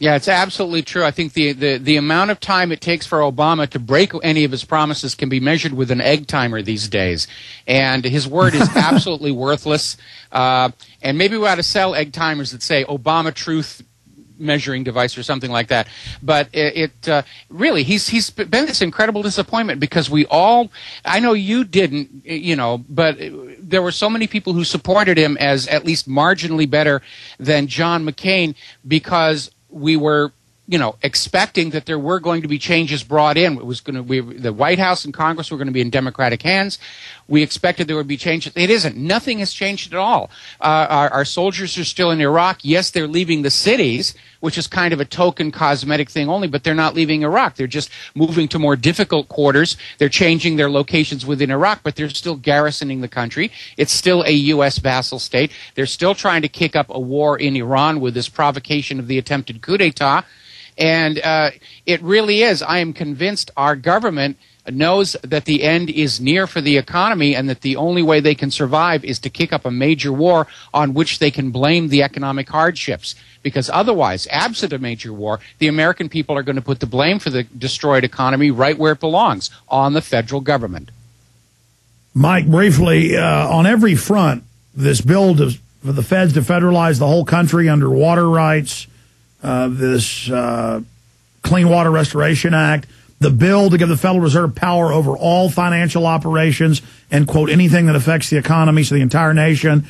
Yeah, it's absolutely true. I think the amount of time it takes for Obama to break any of his promises can be measured with an egg timer these days. And his word is absolutely worthless. And maybe we ought to sell egg timers that say Obama truth measuring device or something like that. But really, he's been this incredible disappointment because we all, I know you didn't, but there were so many people who supported him as at least marginally better than John McCain because we were, expecting that there were going to be changes brought in. It was going to be the White House and Congress were going to be in Democratic hands. We expected there would be changes. It isn't. Nothing has changed at all. Our soldiers are still in Iraq. Yes, they're leaving the cities, which is kind of a token cosmetic thing only, but they're not leaving Iraq. They're just moving to more difficult quarters. They're changing their locations within Iraq, but they're still garrisoning the country. It's still a U.S. vassal state. They're still trying to kick up a war in Iran with this provocation of the attempted coup d'etat. And it really is. I am convinced our government knows that the end is near for the economy and that the only way they can survive is to kick up a major war on which they can blame the economic hardships. Because otherwise, absent a major war, the American people are going to put the blame for the destroyed economy right where it belongs, on the federal government. Mike, briefly, on every front, this bill for the feds to federalize the whole country under water rights, this Clean Water Restoration Act, the bill to give the Federal Reserve power over all financial operations and, quote, anything that affects the economy, so the entire nation,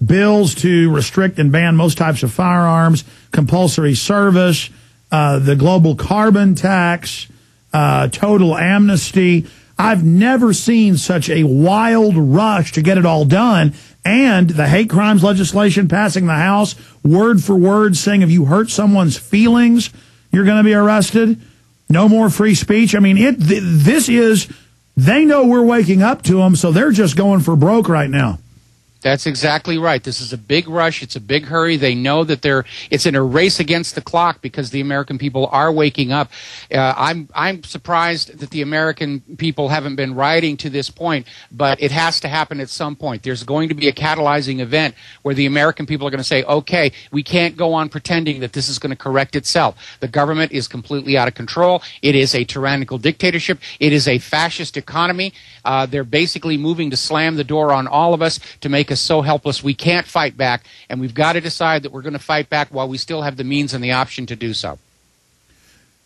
bills to restrict and ban most types of firearms, compulsory service, the global carbon tax, total amnesty. I've never seen such a wild rush to get it all done. And the hate crimes legislation passing the House, word for word, saying if you hurt someone's feelings, you're going to be arrested. No more free speech. I mean, they know we're waking up to them, so they're just going for broke right now. That's exactly right. This is a big rush. It's a big hurry. They know that it's in a race against the clock because the American people are waking up. I'm surprised that the American people haven't been rioting to this point, but it has to happen at some point. There's going to be a catalyzing event where the American people are going to say, okay, we can't go on pretending that this is going to correct itself. The government is completely out of control. It is a tyrannical dictatorship. It is a fascist economy. They're basically moving to slam the door on all of us to make us so helpless we can't fight back, and we've got to decide that we're going to fight back while we still have the means and the option to do so.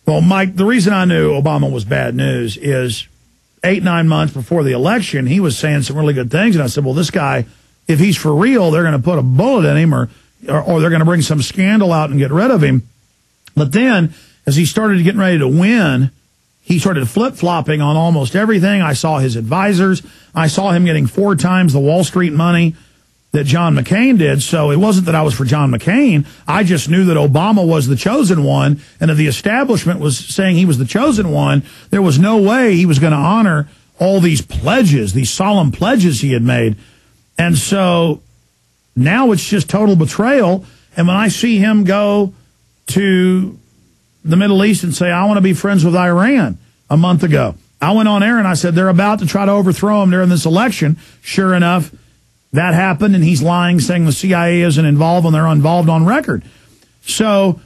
Well, Mike, the reason I knew Obama was bad news is 8-9 months before the election, he was saying some really good things, and I said, well, this guy, if he's for real, they're going to put a bullet in him or they're going to bring some scandal out and get rid of him. But then, as he started getting ready to win, he started flip-flopping on almost everything. I saw his advisors. I saw him getting 4 times the Wall Street money that John McCain did. So it wasn't that I was for John McCain. I just knew that Obama was the chosen one. And if the establishment was saying he was the chosen one, there was no way he was going to honor all these pledges, these solemn pledges he had made. And so now it's just total betrayal. And when I see him go to the Middle East and say, I want to be friends with Iran a month ago, I went on air and I said, they're about to try to overthrow him during this election. Sure enough, that happened, and he's lying, saying the CIA isn't involved when they're involved on record. So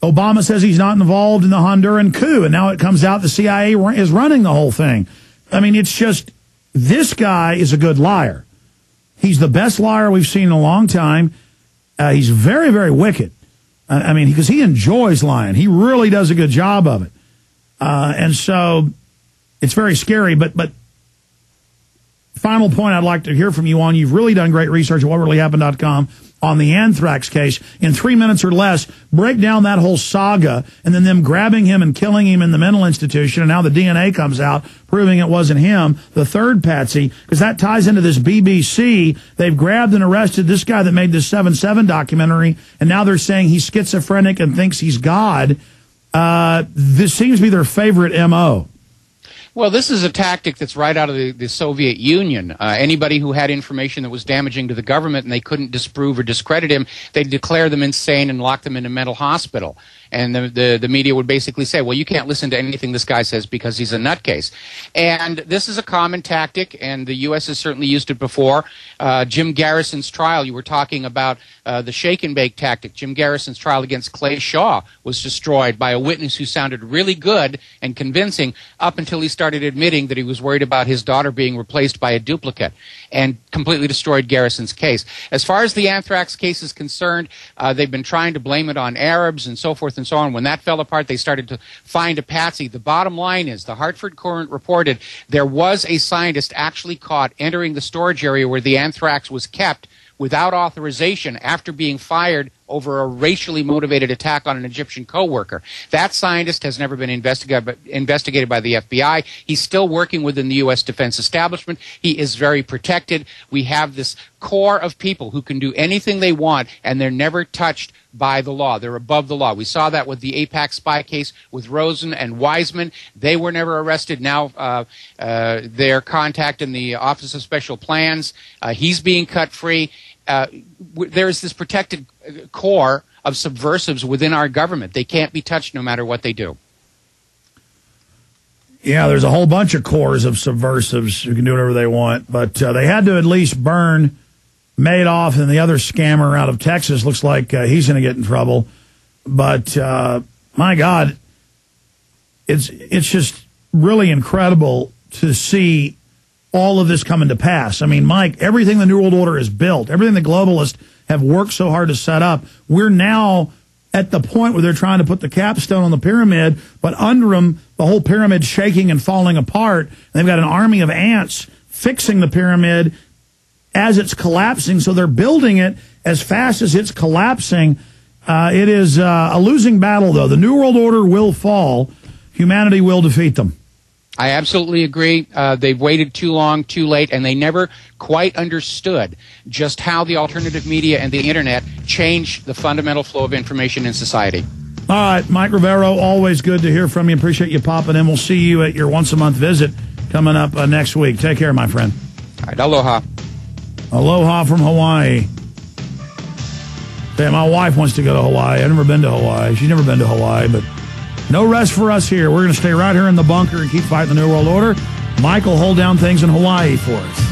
Obama says he's not involved in the Honduran coup, and now it comes out the CIA is running the whole thing. I mean, it's just, this guy is a good liar. He's the best liar we've seen in a long time. He's very, very wicked. I mean, because he enjoys lying. He really does a good job of it. And so it's very scary. But final point I'd like to hear from you on, you've really done great research at whatreallyhappened.com on the anthrax case. In 3 minutes or less, break down that whole saga and then them grabbing him and killing him in the mental institution, and now the DNA comes out proving it wasn't him, the third patsy, because that ties into this BBC. They've grabbed and arrested this guy that made this 7/7 documentary, and now they're saying he's schizophrenic and thinks he's God. This seems to be their favorite M.O. Well, this is a tactic that's right out of the Soviet Union. Anybody who had information that was damaging to the government and they couldn't disprove or discredit him, they'd declare them insane and lock them in a mental hospital. And the media would basically say, well, you can't listen to anything this guy says because he's a nutcase. And this is a common tactic, and the U.S. has certainly used it before. Jim Garrison's trial, you were talking about the shake and bake tactic. Jim Garrison's trial against Clay Shaw was destroyed by a witness who sounded really good and convincing up until he started admitting that he was worried about his daughter being replaced by a duplicate, and completely destroyed Garrison's case. As far as the anthrax case is concerned, they've been trying to blame it on Arabs and so forth and so on. When that fell apart, they started to find a patsy. The bottom line is the Hartford Courant reported there was a scientist actually caught entering the storage area where the anthrax was kept without authorization after being fired over a racially motivated attack on an Egyptian co-worker. That scientist has never been investigated by the FBI. He's still working within the U.S. defense establishment. He is very protected. We have this core of people who can do anything they want, and they're never touched by the law. They're above the law. We saw that with the AIPAC spy case with Rosen and Wiseman. They were never arrested. Now they're contacting the Office of Special Plans. He's being cut free. There is this protected core of subversives within our government. They can't be touched no matter what they do. Yeah, there's a whole bunch of cores of subversives who can do whatever they want, but they had to at least burn Madoff, and the other scammer out of Texas looks like he's going to get in trouble. But my God, it's just really incredible to see all of this coming to pass. I mean, Mike, everything the New World Order has built, everything the globalists have worked so hard to set up, we're now at the point where they're trying to put the capstone on the pyramid, but under them, the whole pyramid's shaking and falling apart. And they've got an army of ants fixing the pyramid as it's collapsing, so they're building it as fast as it's collapsing. It is a losing battle, though. The New World Order will fall. Humanity will defeat them. I absolutely agree. They've waited too long, too late, and they never quite understood just how the alternative media and the Internet change the fundamental flow of information in society. All right, Mike Rivero, always good to hear from you. Appreciate you popping in. We'll see you at your once-a-month visit coming up next week. Take care, my friend. All right, aloha. Aloha from Hawaii. Hey, my wife wants to go to Hawaii. I've never been to Hawaii. She's never been to Hawaii, but no rest for us here. We're going to stay right here in the bunker and keep fighting the New World Order. Mike will hold down things in Hawaii for us.